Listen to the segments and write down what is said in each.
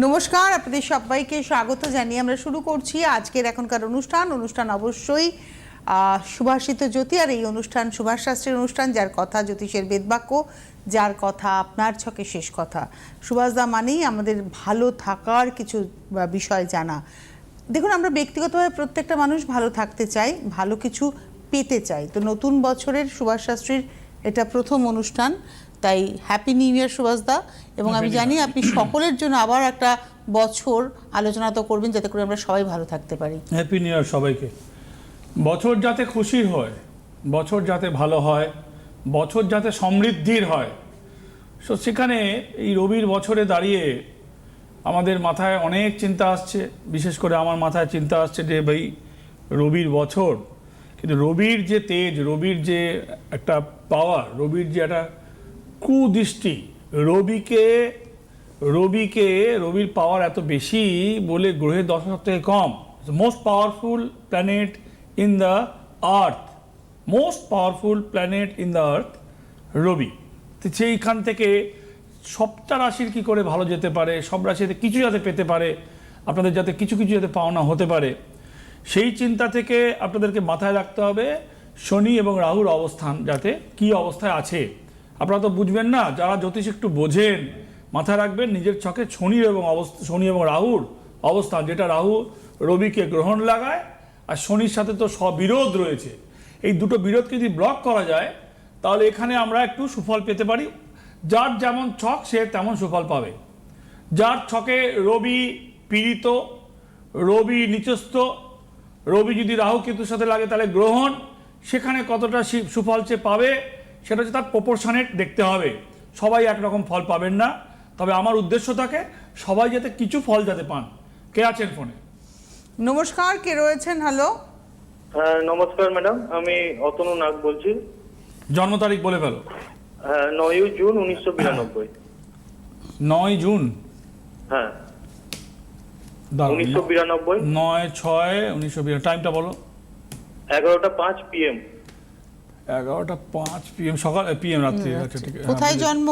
নমস্কার, আপনাদের সবাইকে স্বাগত জানিয়ে আমরা শুরু করছি আজকের এখনকার অনুষ্ঠান অবশ্যই সুভাষিত জ্যোতি। আর এই অনুষ্ঠান সুভাষ শাস্ত্রীর অনুষ্ঠান, যার কথা জ্যোতিষের বেদবাক্য, যার কথা আপনার ছকে শেষ কথা। সুভাষদা মানেই আমাদের ভালো থাকার কিছু বিষয় জানা। দেখুন, আমরা ব্যক্তিগতভাবে প্রত্যেকটা মানুষ ভালো থাকতে চাই, ভালো কিছু পেতে চাই। তো নতুন বছরের সুভাষ শাস্ত্রীর এটা প্রথম অনুষ্ঠান, তাই হ্যাপি নিউ ইয়ার সুভাষদা। এবং আমি জানি আপনি সকলের জন্য আবার একটা বছর আলোচনা তো করবেন, যাতে করে আমরা সবাই ভালো থাকতে পারি। হ্যাপি নিউ ইয়ার সবাইকে। বছর যাতে খুশির হয়, বছর যাতে ভালো হয়, বছর যাতে সমৃদ্ধির হয়, সো সেখানে এই রবির বছরে দাঁড়িয়ে আমাদের মাথায় অনেক চিন্তা আসছে। বিশেষ করে আমার মাথায় চিন্তা আসছে যে ভাই রবির বছর, কিন্তু রবির যে তেজ, রবির যে একটা পাওয়ার, রবির যে একটা কুদৃষ্টি, রবির পাওয়ার এত বেশি বলে গ্রহের দশা সব থেকে কম। Most powerful planet in the earth, রবি। তো সেইখান থেকে সবটা রাশির কী করে ভালো যেতে পারে, সব রাশিতে কিছু যাতে পেতে পারে, আপনাদের যাতে কিছু যাতে পাওনা হতে পারে, সেই চিন্তা থেকে আপনাদেরকে মাথায় রাখতে হবে শনি এবং রাহুর অবস্থান যাতে কী অবস্থায় আছে। আপনারা তো বুঝবেন না, যারা জ্যোতিষ একটু বোঝেন মাথায় রাখবেন নিজের ছকে শনি এবং রাহুর অবস্থান, যেটা রাহু রবিকে গ্রহণ লাগায়, আর শনির সাথে তো বিরোধ রয়েছে। এই দুটো বিরোধকে যদি ব্লক করা যায় তাহলে এখানে আমরা একটু সুফল পেতে পারি। যার যেমন ছক সে তেমন সুফল পাবে। যার ছকে রবি পীড়িত, রবি নিচস্থ, রবি যদি রাহু কেতুর সাথে লাগে তাহলে গ্রহণ, সেখানে কতটা সুফল সে পাবে সেটা হচ্ছে তার প্রপোর্শনেট দেখতে হবে। সবাই একরকম ফল পাবেন না, তবে আমার উদ্দেশ্য থাকে সবাই যাতে কিছু ফল যাতে পান। কে আছেন ফোনে? নমস্কার, কে রয়েছেন? হ্যালো। হ্যাঁ নমস্কার ম্যাডাম, আমি অতনু নাগ বলছি। জন্ম তারিখ বলে ফেলো। হ্যাঁ 9 জুন 1992। 9 জুন, হ্যাঁ 1992। 9/6/1992। টাইমটা বলো। 11:05 PM। 11:05 PM সকাল, PM রাত্রি। আচ্ছা ঠিক আছে। কোথায় জন্ম?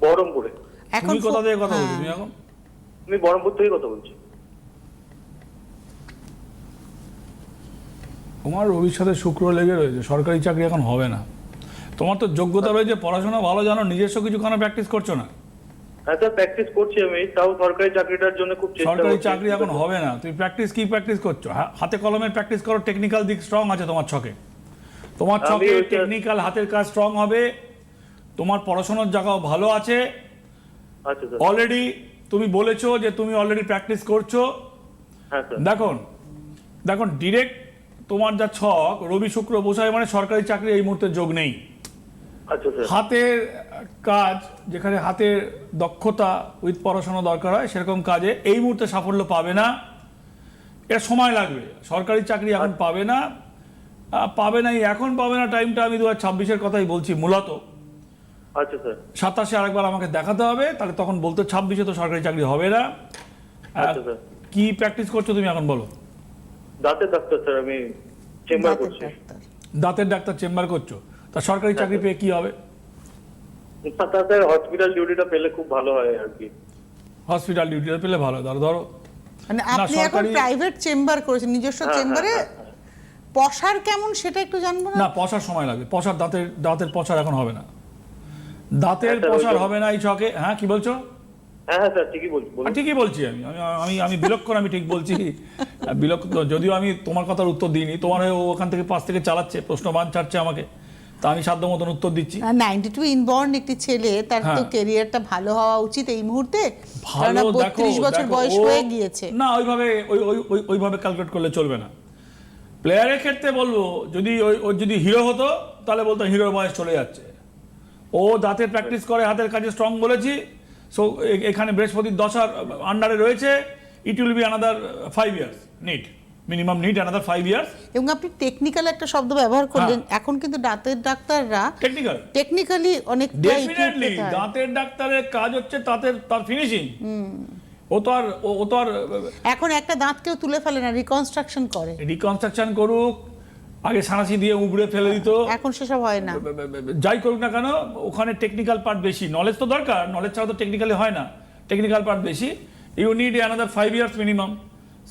বহরমপুরে। এখন তুমি কোথা থেকে কথা বলছো তুমি এখন? আমি বহরমপুর থেকে কথা বলছি। তোমার রবির সাথে শুক্র লেগে রয়েছে, সরকারি চাকরি এখন হবে না। তোমার তো যোগ্যতা রয়েছে, পড়াশোনা ভালো জানো, নিজস্ব কিছু কোনো প্র্যাকটিস করছো না? হ্যাঁ স্যার প্র্যাকটিস করছি আমি, তাও সরকারি চাকরিটার জন্য খুব চেষ্টা করছি। সরকারি চাকরি এখন হবে না। তুমি প্র্যাকটিস করছো? হাতে কলমের প্র্যাকটিস করো, টেকনিক্যাল দিক স্ট্রং আছে তোমার ছকে। তোমার ছকে টেকনিক্যাল হাতের কাজ স্ট্রং হবে, তোমার পড়াশোনার জায়গাও ভালো আছে। আচ্ছা স্যার। অলরেডি তুমি বলেছো যে তুমি অলরেডি প্র্যাকটিস করছো। হ্যাঁ স্যার। দেখুন ডিরেক্ট তোমার যা ছক রবি শুক্র বসায়, মানে সরকারি চাকরি এই মুহূর্তে যোগ নেই। আচ্ছা স্যার। হাতের কাজ, যেখানে হাতের দক্ষতা উইথ পড়াশোনা দরকার হয়, সেরকম কাজে এই মুহূর্তে সাফল্য পাবে না। এটা সময় লাগবে। সরকারি চাকরি এখন পাবে না, এখন পাবে না। টাইমটা আমি 2026-এর কথাই বলছি মূলত। আচ্ছা স্যার। 27-এ আরেকবার আমাকে দেখাতে হবে, তাহলে তখন বলতে 26-এ তো সরকারি চাকরি হবে না। আচ্ছা স্যার। কি প্র্যাকটিস করছো তুমি এখন বলো? দাঁতের ডাক্তার স্যার, আমি চেম্বার করছি। দাঁতের ডাক্তার চেম্বার করছো, তা সরকারি চাকরি পেয়ে কি হবে? স্যার হসপিটাল ডিউটিটা পেলে খুব ভালো হয় আর কি। হসপিটাল ডিউটিটা পেলে ভালো। ধরো মানে আপনি এখন প্রাইভেট চেম্বার করেছেন, নিজস্ব চেম্বারে। পশার কেমন সেটা একটু জানবো না? না, পশার সময় লাগবে। পশার দাঁতের পশার এখন হবে না। দাঁতের পশার হবে না এই ছকে। হ্যাঁ কি বলছো? হ্যাঁ স্যার ঠিকই বলছি। ঠিকই বলছি আমি বিলক্ষণ, আমি ঠিক বলছি। বিলক্ষণ, যদিও আমি তোমার কথার উত্তর দিইনি, তোমার ওখান থেকে পাশ থেকে চালাচ্ছে, প্রশ্নবান ছাড়ছে আমাকে, তা আমি সাধ্য মতন উত্তর দিচ্ছি। 92 ইনবর্ন একটি ছেলে, তার তো ক্যারিয়ারটা ভালো হওয়া উচিত এই মুহূর্তে। ভালো, 32 বছর বয়স হয়ে গিয়েছে। না, ওইভাবে ক্যালকুলেট করলে চলবে না। প্লেয়ারের ক্ষেত্রে বলবো, যদি হিরো হতো তাহলে বলতো হিরোর বয়স চলে যাচ্ছে। ও দাঁতের প্র্যাকটিস করে, হাতের কাজে স্ট্রং বলেছি। সো এখানে বৃহস্পতির দশার আন্ডারে রয়েছে। It will be another 5 years need, minimum need another 5 years. এবং আপনি টেকনিক্যাল একটা শব্দ ব্যবহার করলেন। এখন কিন্তু দাঁতের ডাক্তাররা টেকনিক্যালি অনেক, ডেফিনেটলি দাঁতের ডাক্তারের কাজ হচ্ছে তার ফিনিশিং। ও তো আর এখন একটা দাঁত কেউ তুলে ফেলে না, রিকনস্ট্রাকশন করুক, আগে সানাসি দিয়ে উগড়ে ফেলে দিত, এখন সেসব হয় না। যাই করুক না কেন, ওখানে টেকনিক্যাল পার্ট বেশি। নলেজ তো দরকার, নলেজ ছাড়া তো টেকনিক্যালি হয় না। টেকনিক্যাল পার্ট বেশি, you need another 5 years minimum.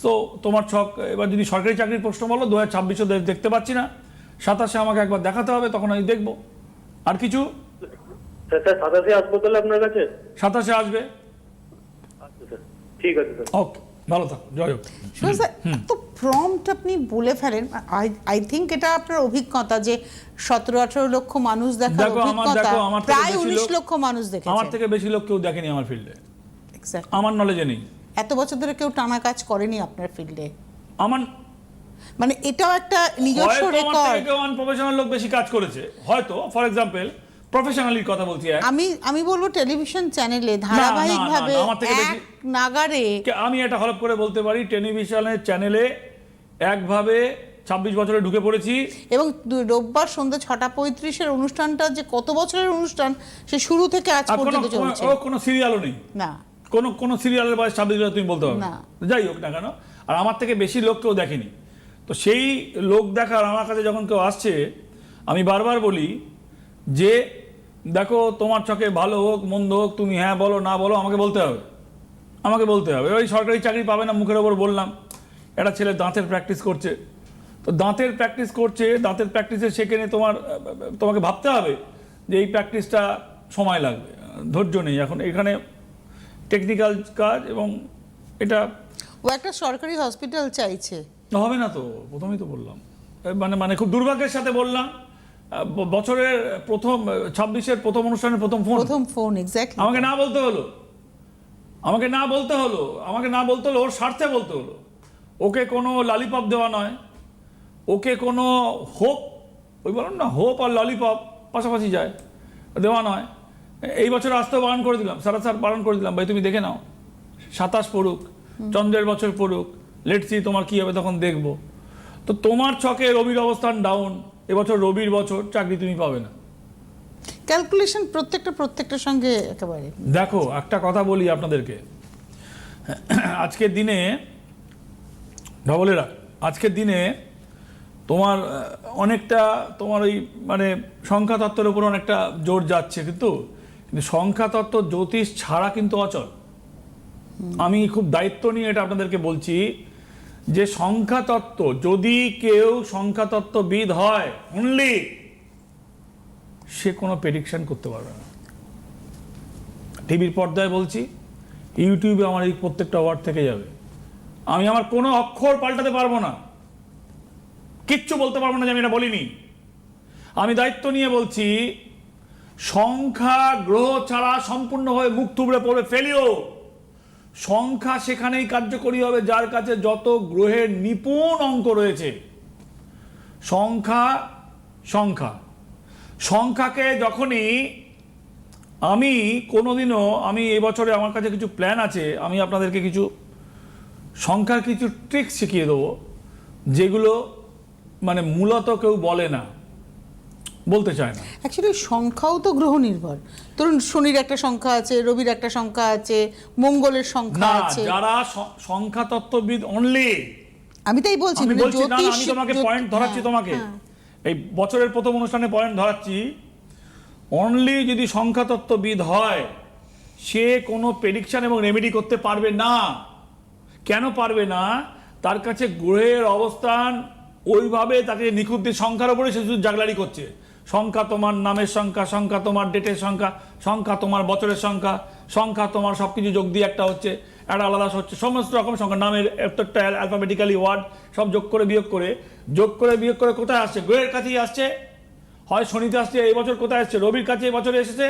So তোমার ছক, এবার যদি সরকারি চাকরির প্রশ্ন বলো 2026 দেখতে পাচ্ছি না, 27 আমাকে একবার দেখাতে হবে, তখন আমি দেখবো। আর কিছু? স্যার 27 আসবো তাহলে আপনার কাছে? 27 আসবে। আচ্ছা স্যার, ঠিক আছে স্যার। ওকে, ভালো থাকো, জয় হোক। স্যার এত প্রম্পট আপনি বলে ফেলেন, আই থিঙ্ক এটা আপনার অভিজ্ঞতা যে 17-18 লক্ষ মানুষ দেখার দেখো, অভিজ্ঞতা, আমার থেকে প্রায় বেশি 19 লোক- লক্ষ মানুষ দেখেছে। আমার থেকে বেশি লোক কেউ দেখেনি আমার ফিল্ডে, Exactly. আমার নলেজে নেই। এত বছর ধরে কেউ টানা কাজ করেনি আপনার ফিল্ডে, আমার মানে এটাও একটা নিজস্ব হয়তো আমার রেকর্ড। থেকে কেউ আনপ্রফেশনাল লোক বেশি কাজ করেছে, হয়তো। ফর এক্সাম্পল, প্রফেশনালির কথা বলছি। আমি বলবো টেলিভিশন চ্যানেলে ধারাবাহিকভাবে না, আমার থেকে বেশি- এক নাগারে আমি এটা হলপ করে বলতে পারি, টেলিভিশনের চ্যানেলে একভাবে 26 বছরে ঢুকে পড়েছি। এবং রোববার সন্ধ্যা 6:35 অনুষ্ঠানটা যে কত বছরের অনুষ্ঠান, সে শুরু থেকে আজ আর পর্যন্ত চলছে। কোনো সিরিয়ালও নেই, না, কোনো সিরিয়ালের বয়স 26 বছর তুমি বলতে পারবে না। না। যাই হোক না কেন, আর আমার থেকে বেশি লোক কেউ দেখেনি। তো সেই লোক দেখার আমার কাছে যখন কেউ আসছে, আমি বারবার বলি যে দেখো, তোমার চোখে ভালো হোক মন্দ হোক, তুমি হ্যাঁ বলো না বলো, আমাকে বলতে হবে, আমাকে বলতে হবে। ওই সরকারি চাকরি পাবে না মুখের ওপর বললাম। একটা ছেলে দাঁতের প্র্যাকটিস করছে, তো দাঁতের প্র্যাকটিস করছে, দাঁতের প্র্যাকটিসে সেখানে তোমাকে ভাবতে হবে যে এই প্র্যাকটিসটা সময় লাগবে, ধৈর্য নেই এখন এখানে, টেকনিক্যাল কাজ, এবং এটা ও একটা সরকারি হসপিটাল চাইছে। হবে না তো, প্রথমেই তো বললাম। মানে খুব দুর্ভাগ্যের সাথে বললাম, বছরের প্রথম 26-এর প্রথম অনুষ্ঠানের প্রথম ফোন এক্স্যাক্টলি আমাকে না বলতে হলো, আমাকে না বলতে হলো ওর স্বার্থে বলতে হলো। ওকে কোনো ললিপপ দেওয়া নয়, ওকে কোনো হোপ, ওই বলুন না, হোপ আর ললিপপ পাশাপাশি যায়, দেওয়া নয়। এই বছর আসতেও বারণ করে দিলাম, স্যার বারণ করে দিলাম, ভাই তুমি দেখে নাও, 27 পড়ুক, চন্দ্রের বছর পড়ুক, লেটস সি তোমার কী হবে, তখন দেখবো। তো তোমার ছকে রবির অবস্থান ডাউন, এবছর রবির বছর, চাকরি তুমি পাবে না। ক্যালকুলেশন প্রত্যেকটার সঙ্গে একেবারে। দেখো, একটা কথা বলি আপনাদেরকে, আজকের দিনে ধবলেরা, আজকের দিনে তোমার অনেকটা তোমার ওই মানে সংখ্যাতত্ত্বের উপর অনেকটা জোর যাচ্ছে, কিন্তু সংখ্যাতত্ত্ব জ্যোতিষ ছাড়া কিন্তু অচল। আমি খুব দায়িত্ব নিয়ে এটা আপনাদেরকে বলছি যে সংখ্যাতত্ত্ব, যদি কেউ সংখ্যাতত্ত্ববিদ হয় অনলি, সে কোনো প্রেডিকশন করতে পারবে না। টিভির পর্দায় বলছি, ইউটিউবে আমার এই প্রত্যেকটা ওয়ার্ড থেকে যাবে, আমি আমার কোনো অক্ষর পাল্টাতে পারবো না, কিচ্ছু বলতে পারবো না যে আমি এটা বলিনি। আমি দায়িত্ব নিয়ে বলছি, সংখ্যা গ্রহ ছাড়া সম্পূর্ণভাবে মুখ থুবড়ে পড়বে, ফেলিও। সংখ্যা সেখানেই কার্যকরী হবে যার কাছে যত গ্রহের নিপুণ অঙ্ক রয়েছে। সংখ্যাকে যখনই আমি কোনোদিনও, আমি এবছরে আমার কাছে কিছু প্ল্যান আছে, আমি আপনাদেরকে কিছু সংখ্যার কিছু ট্রিক্স শিখিয়ে দেবো, যেগুলো মানে মূলত কেউ বলে না, বলতে চায় না। অ্যাকচুয়ালি সংখ্যাও তো গ্রহ নির্ভর। ধরুন শনির একটা সংখ্যা আছে, রবির একটা সংখ্যা আছে, মঙ্গলের সংখ্যা না, আছে। যারা সংখ্যা তত্ত্ববিদ অনলি, আমি তাই বলছি, আমি মানে বলছি না, জ্যোতিষ, আমি তোমাকে পয়েন্ট ধরাচ্ছি, হ্যাঁ, তোমাকে হ্যাঁ। এই বছরের প্রথম অনুষ্ঠানে পয়েন্ট ধরাচ্ছি। অনলি যদি সংখ্যাতত্ত্ববিদ হয়, সে কোনো প্রেডিকশন এবং রেমেডি করতে পারবে না। কেন পারবে না? তার কাছে গ্রহের অবস্থান ওইভাবে, তাকে নিখুঁত সংখ্যার উপরে সে শুধু জাগলারি করছে। সংখ্যা তোমার নামের সংখ্যা, সংখ্যা তোমার ডেটের সংখ্যা, সংখ্যা তোমার বছরের সংখ্যা, সংখ্যা তোমার সব কিছু যোগ দিয়ে একটা হচ্ছে, একটা আলাদা হচ্ছে, সমস্ত রকম সংখ্যা, নামের একটা অ্যালফাবেটিক্যালি ওয়ার্ড সব যোগ করে বিয়োগ করে কোথায় আসছে? গ্রহের কাছেই আসছে। হয় শনিতে আসছে, এই বছর কোথায় আসছে? রবির কাছে এই বছরে এসেছে,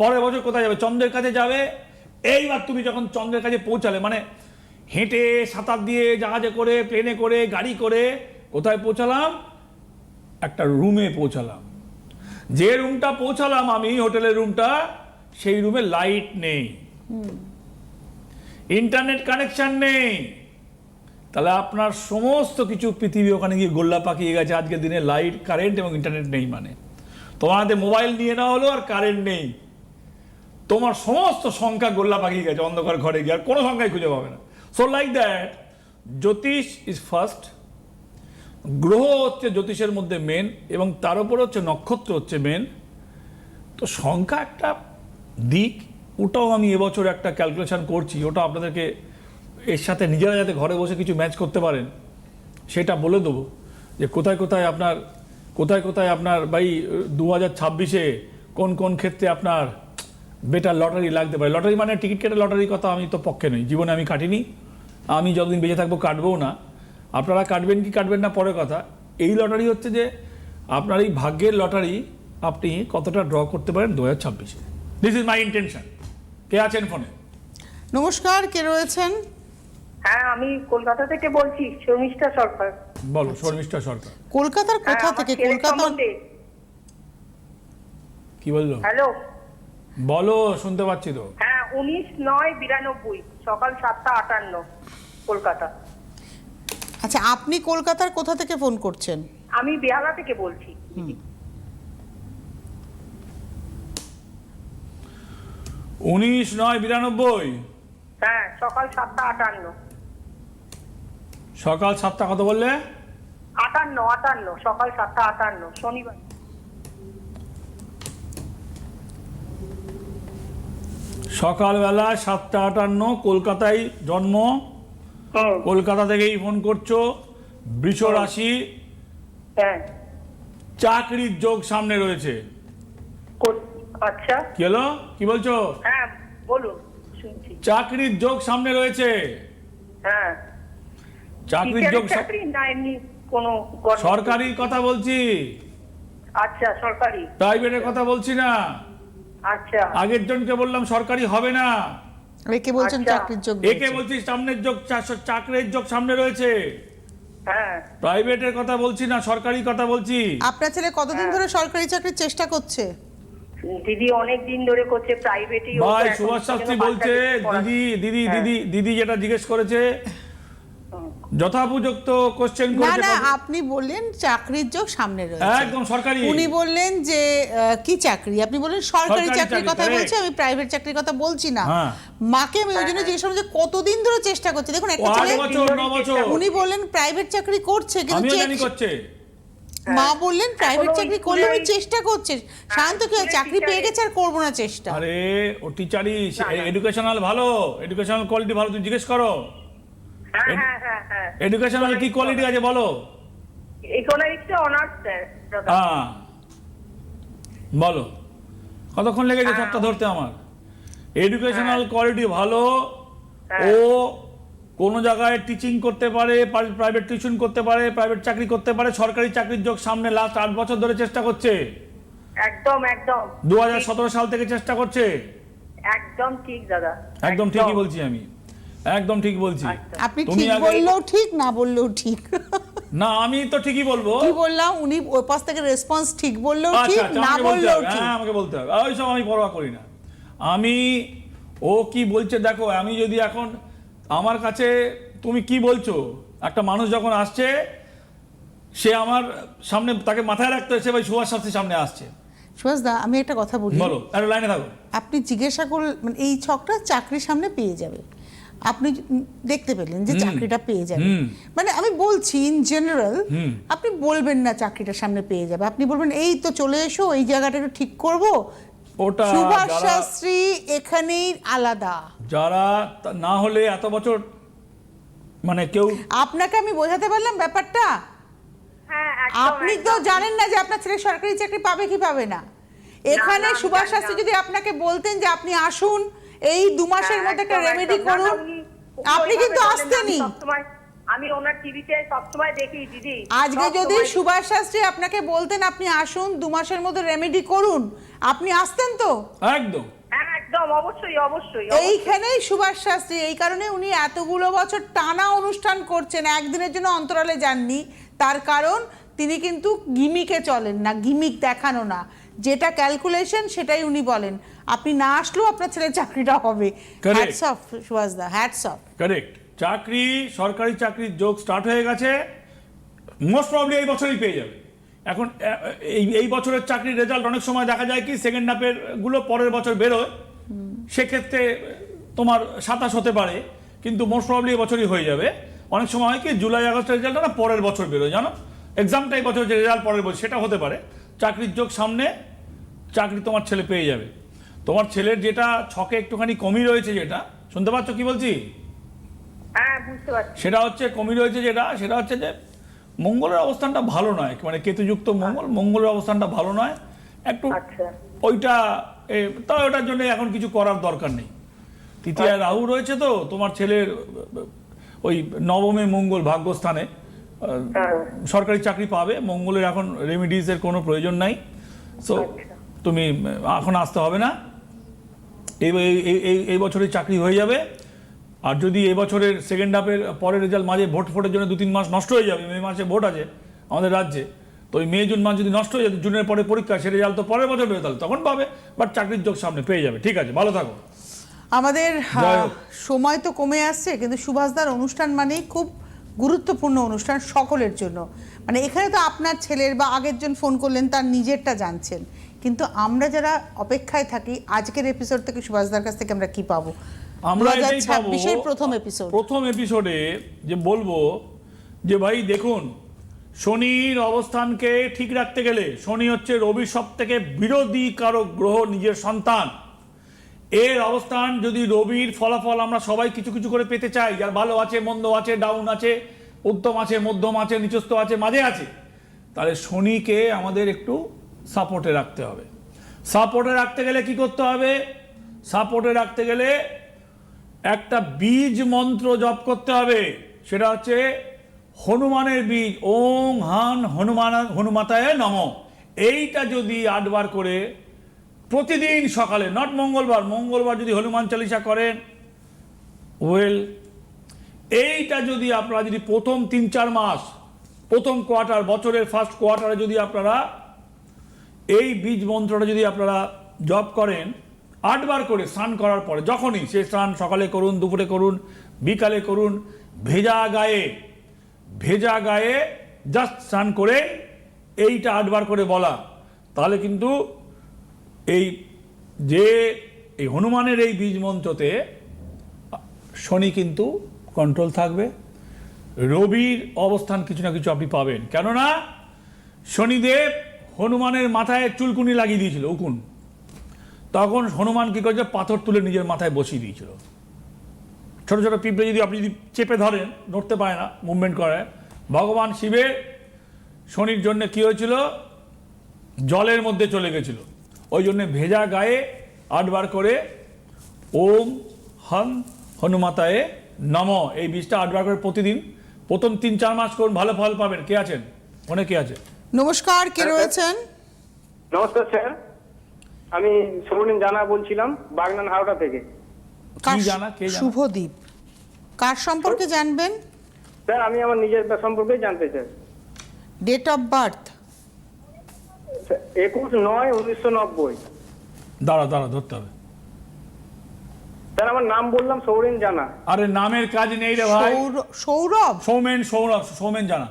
পরের বছর কোথায় যাবে? চন্দ্রের কাছে যাবে। এইবার তুমি যখন চন্দ্রের কাছে পৌঁছালে, মানে হেঁটে, সাঁতার দিয়ে, জাহাজে করে, প্লেনে করে, গাড়ি করে কোথায় পৌঁছালাম? একটা রুমে পৌঁছালাম। যে রুমটা পৌঁছালাম আমি, হোটেলের রুমটা, সেই রুমে লাইট নেই, ইন্টারনেট কানেকশন নেই। তাহলে আপনার সমস্ত কিছু পৃথিবী ওখানে গিয়ে গোল্লা পাকিয়ে গেছে। আজকের দিনে লাইট, কারেন্ট এবং ইন্টারনেট নেই, মানে তোমার হাতে মোবাইল নিয়ে নেওয়া হলো আর কারেন্ট নেই, তোমার সমস্ত সংখ্যা গোল্লা পাকিয়ে গেছে, অন্ধকার ঘরে গিয়ে আর কোনো সংখ্যাই খুঁজে পাবে না। So like that, Jyotish is first. গ্রহ হচ্ছে জ্যোতিষের মধ্যে মেন, এবং তার উপর হচ্ছে নক্ষত্র হচ্ছে মেন। তো সংখ্যা একটা দিক, ওটাও আমি এবছর একটা ক্যালকুলেশন করছি, ওটা আপনাদেরকে এর সাথে নিজেরা যাতে ঘরে বসে কিছু ম্যাচ করতে পারেন সেটা বলে দেবো, যে কোথায় কোথায় আপনার ভাই 2026-এ কোন কোন ক্ষেত্রে আপনার বেটার লটারি লাগতে পারে। লটারি মানে টিকিট কেটে লটারির কথা আমি তো পক্ষে নই, জীবনে আমি কাটিনি, আমি যতদিন বেঁচে থাকবো কাটবও না। আপনারা কাটবেন কি কাটবেন না পরের কথা। এই লটারি হচ্ছে যে আপনার এই ভাগ্যের লটারি, আপনি কতটা ড্র করতে পারেন 2026-এ। This is my intention. কে আছেন ফোনে? নমস্কার, কে রয়েছেন? হ্যাঁ, আমি কলকাতা থেকে বলছি, শর্মিষ্ঠা সরকার। বলো। শর্মিষ্ঠা সরকার। কলকাতার কোথা হ্যাঁ, থেকে? আমার ছেলের কলকাতা সম্বন্ধে। কি বললো? হ্যালো। বলো, শুনতে পাচ্ছি তো। হ্যাঁ, 19/9/92 সকাল 7:58 কলকাতা। আচ্ছা, আপনি কলকাতার কোথা থেকে ফোন করছেন? আমি বেহালা থেকে বলছি। 19/9/92 হ্যাঁ, সকাল 7:58। সকাল 7টা কত বললে? 58 সকাল 7:58 শনিবার। সকালবেলা 7:58 কলকাতায় জন্ম, কলকাতা থেকেই ফোন করছো, বৃষ রাশি, হ্যাঁ। চাকরির যোগ সামনে রয়েছে। আচ্ছা, কি হলো, কি বলছো? হ্যাঁ বলুন, শুনছি। চাকরির যোগ সামনে রয়েছে। হ্যাঁ, চাকরির যোগ চাকরি না এমনি কোনো গভর্নমেন্ট? সরকারির কথা বলছি, আচ্ছা, সরকারি। প্রাইভেটের কথা বলছি না। আচ্ছা, আগের জনকে বললাম সরকারি হবে না, একে বলছেন আচ্ছা। চাকরির যোগ একে রয়েছে। বলছি সামনের যোগ, চাকরির যোগ সামনে রয়েছে। হ্যাঁ। প্রাইভেটের কথা বলছি না, সরকারি কথা বলছি। আপনার ছেলে কতদিন ধরে সরকারি চাকরির চেষ্টা করছে? দিদি অনেক দিন ধরে করছে প্রাইভেটই। ভাই সুভাষ শাস্ত্রী বলছে, দিদি যেটা জিজ্ঞেস করেছে যথাপযুক্ত কোশ্চেন না করেছে। না, আপনি বললেন চাকরির যোগ সামনে রয়েছে, একদম সরকারি। উনি বললেন যে কি চাকরি, আপনি বললেন সরকারি সরকারি চাকরির চাকরি, কথা correct। বলছি, আমি প্রাইভেট চাকরির কথা বলছি না। হ্যাঁ। মাকে আমি ওই জন্য জিজ্ঞেস করলাম যে কতদিন ধরে চেষ্টা করছে। দেখুন, একটা 8 ছেলে, বছর 9 বছর উনি বললেন প্রাইভেট চাকরি করছে, কিন্তু আমিও জানি চেক- করছে। মা বললেন প্রাইভেট এখনো চাকরি ওই করলে উনি স্কুলে- চেষ্টা করছে। সাধারণত কি হয়, স্কুলে চাকরি পেয়ে teacher- গেছে আর করবো না চেষ্টা। আরে ও টিচারই, না, না। এডুকেশনাল ভালো, এডুকেশনাল কোয়ালিটি ভালো, তুমি জিজ্ঞেস করো। হ্যাঁ হ্যাঁ হ্যাঁ হ্যাঁ। এডুকেশনাল কি কোয়ালিটি আছে বলো? ইকোনমিক্সে অনার্স স্যার। হ্যাঁ বলো, কতক্ষণ লেগেছে সবটা ধরতে আমার? এডুকেশনাল কোয়ালিটি ভালো, ও কোনো জায়গায় টিচিং করতে পারে, প্রাইভেট টিউশন করতে পারে, প্রাইভেট চাকরি করতে পারে, সরকারি চাকরির যোগ সামনে লাস্ট 8 বছর ধরে চেষ্টা করছে। একদম একদম 2017 সাল থেকে চেষ্টা করছে। একদম ঠিক দাদা, একদম ঠিকই বলছি আমি, একদম ঠিক বলছি। আপনি তুমি ঠিক আগে- বললেও ঠিক, না বললেও ঠিক। না আমি তো ঠিকই বলবো। কি বললাম, উনি ওই পাশ থেকে রেসপন্স ঠিক বললেও আচ্ছা ঠিক, আচ্ছা, না আমাকে বলতে বললেও হবে, ঠিক। হ্যাঁ আমাকে বলতে হবে, ওইসব আমি পরোয়া করি না। আমি ও কি বলছে দেখো, আমি যদি এখন আমার কাছে তুমি কি বলছো, একটা মানুষ যখন আসছে সে আমার সামনে, তাকে মাথায় রাখতে হচ্ছে ভাই সুভাষ শাস্ত্রী সামনে আসছে। সুভাষ দা, আমি একটা কথা বলি, বলো, একটা লাইনে থাকো। আপনি জিজ্ঞাসা করলেন, মানে এই ছকটা চাকরির সামনে পেয়ে যাবে, আপনি দেখতে পেলেন যে চাকরিটা পেয়ে যাবে, মানে আমি বলছি ইন জেনারেল, আপনি বলবেন না চাকরিটার সামনে পেয়ে যাবে, আপনি বলবেন এই তো চলে এসো, এই জায়গাটা একটু ঠিক করব। ওটা সুভাষ যারা- শাস্ত্রী এখানেই আলাদা। যারা না হলে এত বছর মানে কেউ, আপনাকে আমি বোঝাতে পারলাম ব্যাপারটা? হ্যাঁ একদম, আপনি তো একদম। জানেন না যে আপনার ছেলে সরকারি চাকরি পাবে কি পাবে না। এখানে না, আমি সুভাষ জানি শাস্ত্রী না। যদি আপনাকে বলতেন যে আপনি আসুন, এই 2 মাসের হ্যাঁ, মধ্যে একটা একদম, রেমেডি একদম। না, করুন, না, উনি আপনি ওইভাবে কিন্তু বলেন না, আসতেনই। আমি সবসময়, আমি ওনার টিভিতে সবসময় দেখি দিদি। আজকে যদি সবসময়- সুভাষ শাস্ত্রী আপনাকে বলতেন আপনি আসুন 2 মাসের মধ্যে রেমেডি করুন, আপনি আসতেন তো? একদম হ্যাঁ একদম, অবশ্যই অবশ্যই। এইখানেই সুভাষ শাস্ত্রী, এই কারণে উনি এতগুলো বছর টানা অনুষ্ঠান করছেন, একদিনের জন্য অন্তরালে যাননি। তার কারণ তিনি কিন্তু গিমিকে চলেন না, গিমিক দেখানো না, যেটা ক্যালকুলেশন সেটাই উনি বলেন। আপনি না আসলেও আপনার ছেলের চাকরিটা হবে। Correct. হ্যাটস অফ সুভাষ দা, হ্যাটস অফ। কারেক্ট। চাকরি, সরকারি চাকরির যোগ স্টার্ট হয়ে গেছে, মোস্ট প্রবলি এই বছরই পেয়ে যাবে। এখন এই বছরের চাকরির রেজাল্ট অনেক সময় দেখা যায় কি সেকেন্ড হাফের গুলো পরের বছর বেরোয়, সেক্ষেত্রে তোমার 27 হতে পারে, কিন্তু মোস্ট প্রবলি এই বছরই হয়ে যাবে। অনেক সময় হয় কি জুলাই আগস্টের রেজাল্টটা না পরের বছর বেরোয়, জানো, এক্সামটা এই বছর যে রেজাল্ট পরের বছর সেটা হতে পারে। চাকরির যোগ সামনে, চাকরি তোমার ছেলে পেয়ে যাবে। তোমার ছেলের যেটা ছকে একটুখানি কমই রয়েছে, যেটা শুনতে পাচ্ছ কি বলছি, হ্যাঁ বুঝতে পারছি। সেটা হচ্ছে কমই রয়েছে সেটা হচ্ছে যে মঙ্গলের অবস্থানটা ভালো নয়, মানে কেতুযুক্ত মঙ্গলের অবস্থানটা ভালো নয় একটু। আচ্ছা ওইটা তাই ওটার জন্য এখন কিছু করার দরকার নেই। তৃতীয় রাহু রয়েছে তো তোমার ছেলের, ওই নবমে মঙ্গল ভাগ্যস্থানে, সরকারি চাকরি পাবে। মঙ্গলের এখন রেমিডিজের কোনো প্রয়োজন নাই, সো তুমি এখন আসতে হবে না, এই বছরের চাকরি হয়ে যাবে। আর যদি এই বছরের সেকেন্ড হাফের পরের রেজাল্ট মাঝে ভোটের জন্য 2-3 মাস নষ্ট হয়ে যাবে, মে মাসে ভোট আছে আমাদের রাজ্যে, তো ওই মে জুন মাস যদি নষ্ট হয়ে যাবে, জুনের পরে পরীক্ষা, সে রেজাল্ট তো পরের বছর বেরোতে হবে, তখন পাবে, বাট চাকরির যোগ সামনে পেয়ে যাবে। ঠিক আছে, ভালো থাকো। আমাদের জয় হোক। সময় তো কমে আসছে, কিন্তু সুভাষদার অনুষ্ঠান মানেই খুব গুরুত্বপূর্ণ অনুষ্ঠান সকলের জন্য। মানে এখানে তো আপনার ছেলের বা আগের জন ফোন করলেন তার নিজেরটা জানছেন, কিন্তু আমরা যারা অপেক্ষায় থাকি আজকের এপিসোড থেকে সুভাষদার কাছ থেকে আমরা কি পাবো? আমরা এটাই পাবো 2026 প্রথম এপিসোড। প্রথম এপিসোডে যে বলবো যে ভাই দেখুন, শনির অবস্থানকে ঠিক রাখতে গেলে, শনি হচ্ছে রবির সব থেকে বিরোধী কারক গ্রহ, নিজের সন্তান। এর অবস্থান যদি রবির ফলাফল আমরা সবাই কিছু কিছু করে পেতে চাই, যার ভালো আছে, মন্দ আছে, ডাউন আছে, উত্তম আছে, মধ্যম আছে, নিচস্থ আছে, মাঝে আছে, তাহলে শনিকে আমাদের একটু সাপোর্টে রাখতে হবে। সাপোর্টে রাখতে গেলে কি করতে হবে? সাপোর্টে রাখতে গেলে একটা বীজ মন্ত্র জপ করতে হবে, সেটা হচ্ছে হনুমানের বীজ, ওং হান হনুমাতায় নমঃ। এইটা যদি 8 বার করে প্রতিদিন সকালে, নট মঙ্গলবার যদি হনুমান চালিসা করেন ওয়েল, এইটা যদি আপনারা যদি প্রথম 3-4 মাস, প্রথম কোয়ার্টার, বছরের ফার্স্ট কোয়ার্টারে যদি আপনারা এই বীজ মন্ত্রটা যদি আপনারা জপ করেন 8 বার করে, স্নান করার পরে, যখনই সে স্নান সকালে করুন, দুপুরে করুন, বিকালে করুন, ভেজা গায়ে জাস্ট স্নান করে এইটা 8 বার করে বলা, তাহলে কিন্তু এই হনুমানের এই বীজ মন্ত্রতে শনি কিন্তু কন্ট্রোল থাকবে। রবির অবস্থান কিছু না কিছু আপনি পাবেন, কেননা শনিদেব হনুমানের মাথায় চুলকুনি লাগিয়ে দিয়েছিল, উকুন, তখন হনুমান কি করেছে, পাথর তুলে নিজের মাথায় বসিয়ে দিয়েছিল। ছোট ছোট পিঁপড়ে যদি আপনি যদি চেপে ধরেন, নড়তে পারে না, মুভমেন্ট করে। ভগবান শিবের শনির জন্য কি হয়েছিল, জলের মধ্যে চলে গেছিল। ওই জন্য ভেজা গায়ে 8 বার করে ওম হং হনুমাতায়ে নমঃ এই বীজটা 8 বার করে প্রতিদিন, প্রথম 3-4 মাস করুন, ভালো ফল পাবেন। কে আছেন? অনেকে আছে। নমস্কার, কে রয়েছেন? নমস্কার স্যার, আমি সৌরিন জানা বলছিলাম, বাগনান হাওড়া থেকে। কি জানা? কে জানা? শুভদীপ, কার সম্পর্কে জানবেন? স্যার আমি আমার নিজের সম্পর্কে জানতে চাই। Date of birth? 21/9/1990। দাঁড়া ধরতে হবে। স্যার আমার নাম বললাম সৌরিন জানা। আরে নামের কাজ নেই রে ভাই। সৌরভ? সৌমেন জানা।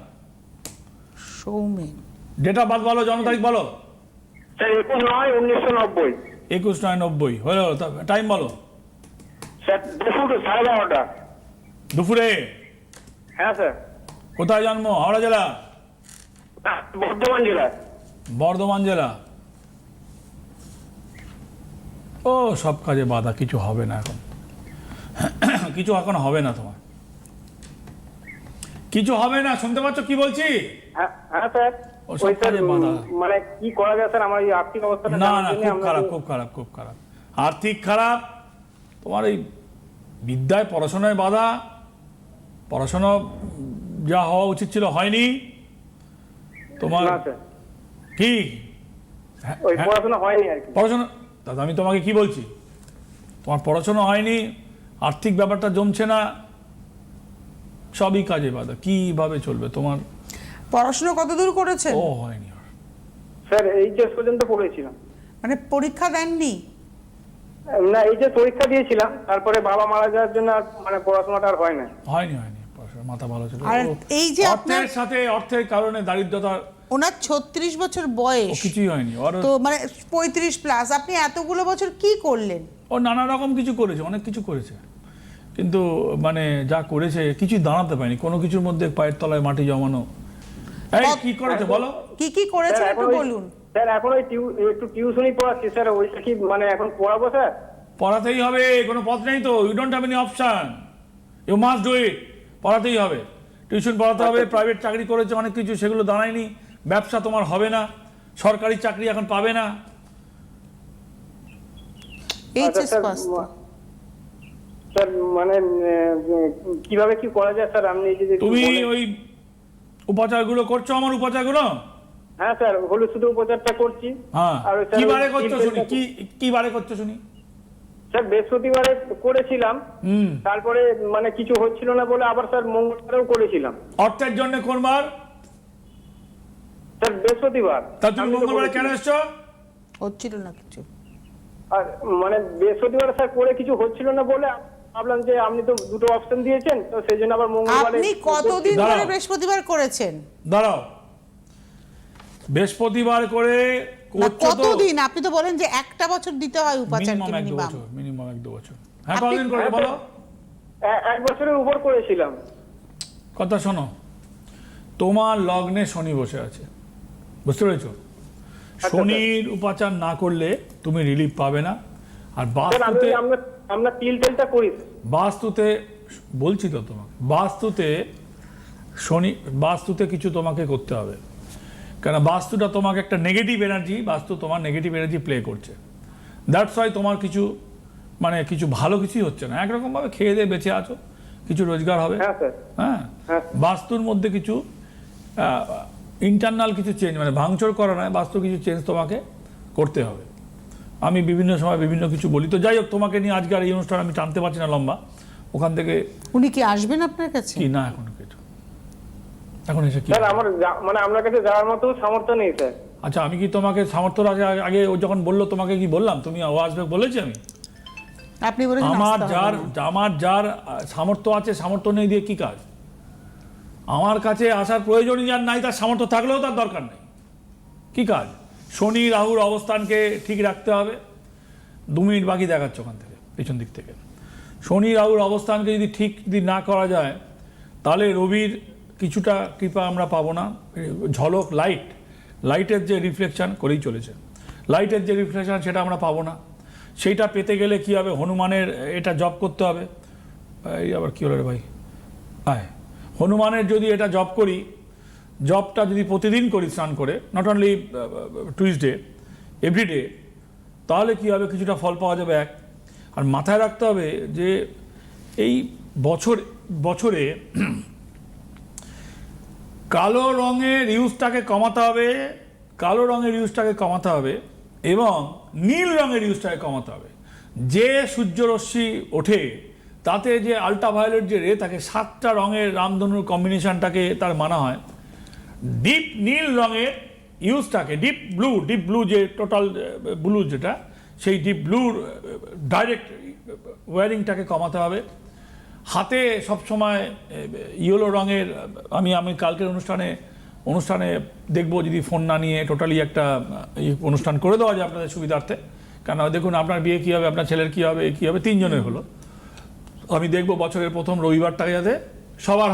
সৌমেন। ডেট অফ বার্থ বলো, জন্ম তারিখ বলো। স্যার 21/9/1990। 21/9/90 হলো। টাইম বলো। স্যার দুপুর 12:30। দুপুরে? হ্যাঁ স্যার। কোথায় জন্ম? হাওড়া জেলা? বর্ধমান জেলা। বর্ধমান জেলা। ও সব কাজে বাধা, কিছু হবে না এখন, কিছু এখন হবে না, তোমার কিছু হবে না। শুনতে পাচ্ছ কি বলছি? হ্যাঁ হ্যাঁ স্যার। ও সব ওই স্যার কাজে বাধা। মানে কি করা যায় স্যার, আমার এই আর্থিক অবস্থাটা না খুব খারাপ আর্থিক খারাপ। তোমার এই বিদ্যায় পড়াশোনায় বাধা, পড়াশোনা যা হওয়া উচিত ছিল হয়নি তোমার। না স্যার, কি ওই পড়াশোনা হয়নি আর কি। পড়াশোনা, দাদা আমি তোমাকে কি বলছি, তোমার পড়াশোনা হয়নি, আর্থিক ব্যাপারটা জমছে না, সবই কাজে বাধা। কিভাবে চলবে তোমার? পড়াশোনা কতদূর করেছেন? ও হয়নি স্যার এইচএস পর্যন্ত পড়েছিলাম। মানে পরীক্ষা দেননি? না, এইচএস পরীক্ষা দিয়েছিলাম, তারপরে বাবা মারা যাওয়ার জন্য আর মানে পড়াশোনাটা আর হয় না। হয়নি পড়াশোনা, মাথা ভালো ছিল। আর এই যে অর্থের সাথে, অর্থের কারণে দারিদ্রতার, ওনার 36 বছর বয়স, কিছুই হয়নি ওর। তো মানে 35 প্লাস, আপনি এতগুলো বছর কি করলেন? ও নানা রকম কিছু করেছে, অনেক কিছু করেছে, কিন্তু মানে যা করেছে কিছুই দাঁড়াতে পারেনি, কোনো কিছুর মধ্যে পায়ের তলায় মাটি জমানো। এই কি করেছে বলো? কি করেছেন স্যার, একটু এখন ওই- বলুন। স্যার এখন ওই একটু টিউশনই পড়াচ্ছি স্যার, ওইটা কি মানে এখন পড়াবো স্যার? পড়াতেই হবে, কোনো পথ নেই তো, you don't have any option, you must do it. পড়াতেই হবে, টিউশন পড়াতে হবে। প্রাইভেট চাকরি করেছে অনেক কিছু, সেগুলো দাঁড়ায়নি। ব্যবসা তোমার হবে না, সরকারি চাকরি এখন পাবে না। এইচএস স্যার, পাস তো। স্যার মানে কিভাবে কি করা যায় স্যার, আপনি যদি একটু তুমি বলেন। ওই উপাচারগুলো করছো, আমার উপাচারগুলো? হ্যাঁ স্যার, হলুদ শুধু উপচারটা করছি। হ্যাঁ, আর ওই স্যার কি ওই বারে করছো শুনি, তিল কি বারে করছো শুনি? স্যার বৃহস্পতিবারে করেছিলাম, তারপরে মানে কিছু হচ্ছিল না বলে আবার স্যার মঙ্গলবারেও করেছিলাম। অর্থের জন্য কোন বার? স্যার বৃহস্পতিবার। তা তুমি আমি তো মঙ্গলবারে কেন করেছিলাম। এসছো? হচ্ছিল না কিছু। আর মানে বৃহস্পতিবার স্যার করে কিছু হচ্ছিল না বলে ভাবলাম যে আপনি তো দুটো অপশন দিয়েছেন, তো সেই জন্য আবার মঙ্গলবারে। আপনি কতদিন ধরে দাঁড়াও। বৃহস্পতিবার করেছেন? দাঁড়াও, বৃহস্পতিবার করে না, করছো তো কতদিন? আপনি তো বলেন যে একটা বছর দিতে হয় উপাচারকে মিনিমাম 1-2 মিনিমাম। বছর, মিনিমাম 1-2 বছর। হ্যাঁ, আপনি- কতদিন করে হ্যাঁ, বলো? এক বছরের উপর করেছিলাম। কথা শোনো, তোমার লগ্নে শনি বসে আছে, বুঝতে পেরেছো? শনির উপাচার না করলে তুমি রিলিফ পাবে না। আর স্যার বাস্তুতে, আমরা তিল তেলটা করি। বাস্তুতে বলছি তো তোমাকে, বাস্তুতে কিছু তোমাকে করতে হবে, কারণ বাস্তুটা তোমাকে একটা নেগেটিভ এনার্জি, বাস্তু তোমার নেগেটিভ এনার্জি প্লে করছে। দ্যাটস ওয়াই তোমার কিছু মানে কিছু ভালো কিছুই হচ্ছে না। একরকমভাবে খেয়ে দিয়ে বেঁচে আছো, কিছু রোজগার হবে। হ্যাঁ স্যার। হ্যাঁ, হ্যাঁ। বাস্তুর মধ্যে কিছু ইন্টারনাল কিছু চেঞ্জ, মানে ভাঙচুর করা নয়, বাস্তু কিছু চেঞ্জ তোমাকে করতে হবে। আমি বিভিন্ন সময় বিভিন্ন কিছু বলি। তো যাই হোক, তোমাকে নিয়ে আজকে আর এই অনুষ্ঠান আমি টানতে পারছি না লম্বা। ওখান থেকে উনি কি আসবেন আপনার কাছে? কি না, এখন কিছু এখন এসে কি? স্যার আমার মানে আপনার কাছে যাওয়ার মতো সামর্থ্য নেই স্যার। আচ্ছা, আমি কি তোমাকে সামর্থ্য আগে ও যখন বললো তোমাকে কি বললাম? তুমি ও আসবে বলেছি আমি? আপনি বলেছেন আমার আসতে যার হবে না। আমার যার সামর্থ্য আছে, সামর্থ্য নেই দিয়ে কি কাজ? আমার কাছে আসার প্রয়োজনই যার নাই, তার সামর্থ্য থাকলেও তার দরকার নেই, কি কাজ? শনি রাহুর অবস্থানকে ঠিক রাখতে হবে। 2 মিনিট বাকি দেখাচ্ছে ওখান থেকে, পেছন দিক থেকে। শনি রাহুর অবস্থানকে যদি না করা যায়, তাহলে রবির কিছুটা কৃপা আমরা পাবো না। ঝলক লাইটের যে রিফ্লেকশন করেই চলেছে, লাইটের যে রিফ্লেকশন সেটা আমরা পাবো না। সেইটা পেতে গেলে কি হবে? হনুমানের এটা জপ করতে হবে। এই আবার কি হলো রে ভাই? হ্যাঁ, হনুমানের যদি এটা জপ করি, জপটা যদি প্রতিদিন করি স্নান করে, নট অনলি টুইসডে, এভরিডে, তাহলে কি হবে? কিছুটা ফল পাওয়া যাবে। এক, আর মাথায় রাখতে হবে যে এই বছরে কালো রঙের ইউজটাকে কমাতে হবে, এবং নীল রঙের ইউজটাকে কমাতে হবে। যে সূর্যরশ্মি ওঠে তাতে যে আল্ট্রাভায়োলেট যে রে, তাকে 7টা রঙের রামধনুর কম্বিনেশনটাকে তার মানা হয়। ডিপ নীল রঙের ইউজটাকে, ডিপ ব্লু যে টোটাল ব্লু যেটা, সেই ডিপ ব্লুর ডাইরেক্ট ওয়ারিংটাকে কমাতে হবে। হাতে সবসময় ইয়েলো রঙের, আমি কালকের অনুষ্ঠানে দেখবো যদি ফোন না নিয়ে টোটালি একটা অনুষ্ঠান করে দেওয়া যায় আপনাদের সুবিধার্থে। কেন দেখুন, আপনার বিয়ে কী হবে, আপনার ছেলের কী হবে, 3 জনের হলো। আমি দেখবো বছরের প্রথম রবিবারটাকে যাতে সবার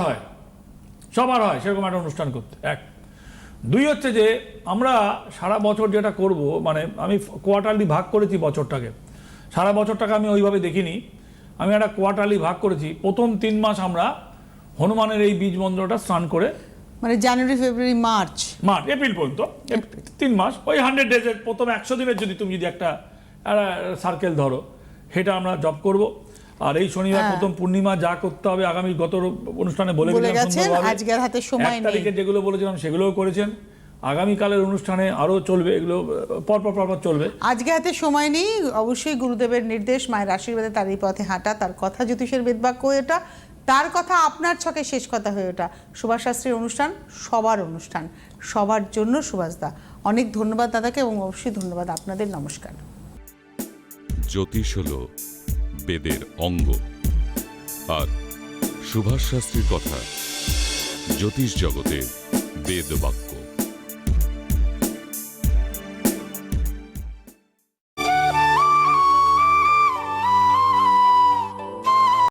হয় সেরকম একটা অনুষ্ঠান করতে। 1, 2 হচ্ছে যে আমরা সারা বছর যেটা করব, মানে আমি কোয়ার্টারলি ভাগ করেছি বছরটাকে, সারা বছরটাকে আমি ওইভাবে দেখিনি। আমি একটা কোয়ার্টারলি ভাগ করেছি। প্রথম 3 মাস আমরা হনুমানের এই বীজ মন্ত্রটা স্নান করে, মানে জানুয়ারি, ফেব্রুয়ারি, মার্চ, এপ্রিল পর্যন্ত 3 মাস, ওই 100 ডেজের প্রথম 100 দিনের যদি একটা সার্কেল ধরো, সেটা আমরা জব করব। আর এই শনিবার প্রথম পূর্ণিমা যা করতে হবে আগামী গত অনুষ্ঠানে বলে দিলাম সুন্দরভাবে। আজকের হাতে সময় 1 নেই। তারিখে যেগুলো বলেছিলাম সেগুলোও করেছেন। আগামীকালের অনুষ্ঠানে আরও চলবে, এগুলো পরপর চলবে। আজকে হাতে সময় নেই। অবশ্যই গুরুদেবের নির্দেশ, মায়ের আশীর্বাদে তার এই পথে হাঁটা, তার কথা জ্যোতিষের বেদবাক্য হয়ে ওঠা, তার কথা আপনার ছকে শেষ কথা হয়ে ওঠা। সুভাষ শাস্ত্রীর অনুষ্ঠান সবার অনুষ্ঠান, সবার জন্য সুভাষদা। অনেক ধন্যবাদ দাদাকে, এবং অবশ্যই ধন্যবাদ আপনাদের। নমস্কার। জ্যোতিষ হলো বেদের অঙ্গ, আর সুভাষ শাস্ত্রীর কথা জ্যোতিষ জগতে বেদবাক্য।